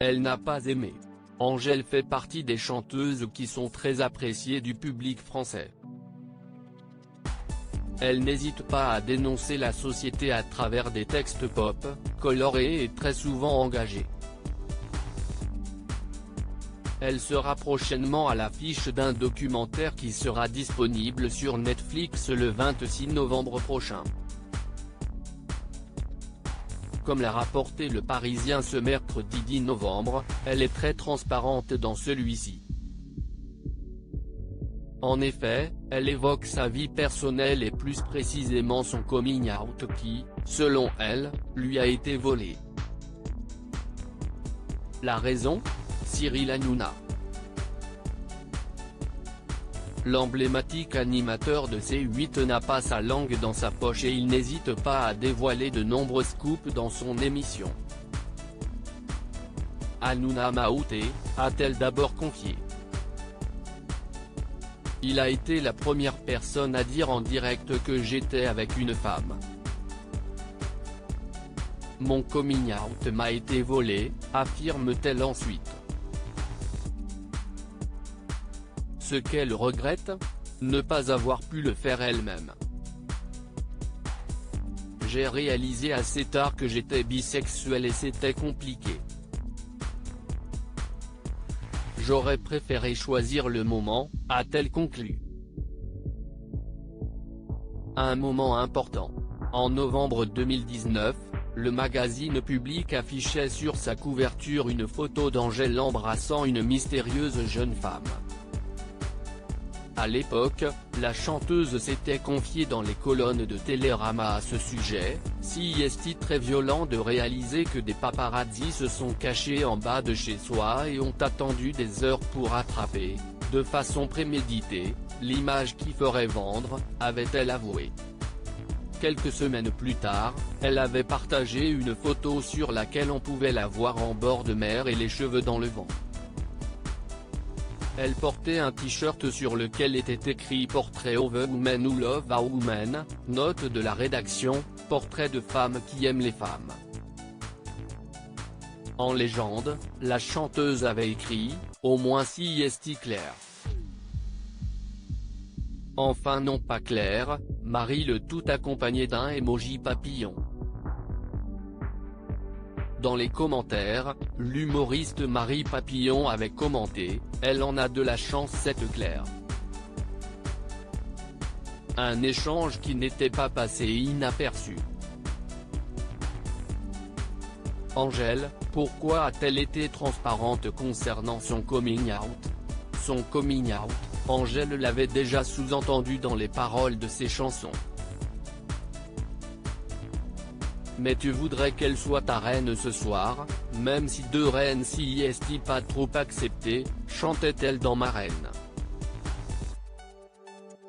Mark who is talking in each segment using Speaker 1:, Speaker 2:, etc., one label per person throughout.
Speaker 1: Elle n'a pas aimé. Angèle fait partie des chanteuses qui sont très appréciées du public français. Elle n'hésite pas à dénoncer la société à travers des textes pop, colorés et très souvent engagés. Elle sera prochainement à l'affiche d'un documentaire qui sera disponible sur Netflix le 26 novembre prochain. Comme l'a rapporté Le Parisien ce mercredi 10 novembre, elle est très transparente dans celui-ci. En effet, elle évoque sa vie personnelle et plus précisément son coming out qui, selon elle, lui a été volé. La raison ? Cyril Hanouna. L'emblématique animateur de C8 n'a pas sa langue dans sa poche et il n'hésite pas à dévoiler de nombreux scoops dans son émission. Hanouna m'a outé, a-t-elle d'abord confié. Il a été la première personne à dire en direct que j'étais avec une femme. Mon coming out m'a été volé, affirme-t-elle ensuite. Ce qu'elle regrette ? Ne pas avoir pu le faire elle-même. J'ai réalisé assez tard que j'étais bisexuelle et c'était compliqué. J'aurais préféré choisir le moment, a-t-elle conclu. Un moment important. En novembre 2019, le magazine Public affichait sur sa couverture une photo d'Angèle embrassant une mystérieuse jeune femme. À l'époque, la chanteuse s'était confiée dans les colonnes de Télérama à ce sujet, si est-il très violent de réaliser que des paparazzis se sont cachés en bas de chez soi et ont attendu des heures pour attraper, de façon préméditée, l'image qui ferait vendre, avait-elle avoué. Quelques semaines plus tard, elle avait partagé une photo sur laquelle on pouvait la voir en bord de mer et les cheveux dans le vent. Elle portait un t-shirt sur lequel était écrit Portrait of a Woman ou Love a Woman, note de la rédaction, portrait de femme qui aime les femmes. En légende, la chanteuse avait écrit, au moins si est clair. Enfin non pas clair, Marie le tout accompagné d'un emoji papillon. Dans les commentaires, l'humoriste Marie Papillon avait commenté « Elle en a de la chance cette Claire ». Un échange qui n'était pas passé inaperçu. Angèle, pourquoi a-t-elle été transparente concernant son coming out ? Son coming out, Angèle l'avait déjà sous-entendu dans les paroles de ses chansons. Mais tu voudrais qu'elle soit ta reine ce soir, même si deux reines si est pas trop acceptées, chantait-elle dans Ma Reine.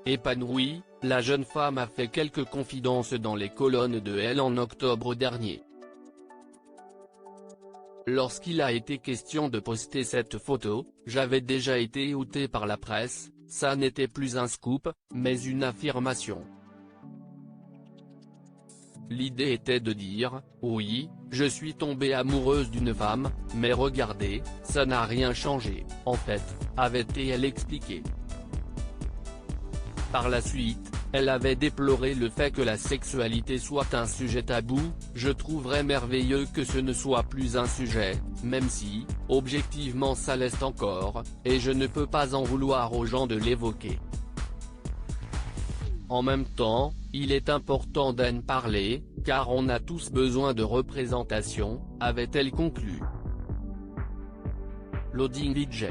Speaker 1: Épanouie, la jeune femme a fait quelques confidences dans les colonnes de Elle en octobre dernier. Lorsqu'il a été question de poster cette photo, j'avais déjà été outée par la presse, ça n'était plus un scoop, mais une affirmation. L'idée était de dire, oui, je suis tombée amoureuse d'une femme, mais regardez, ça n'a rien changé, en fait, avait-elle expliqué. Par la suite, elle avait déploré le fait que la sexualité soit un sujet tabou, je trouverais merveilleux que ce ne soit plus un sujet, même si, objectivement ça l'est encore, et je ne peux pas en vouloir aux gens de l'évoquer. En même temps, il est important d'en parler, car on a tous besoin de représentation, avait-elle conclu. Loading DJ.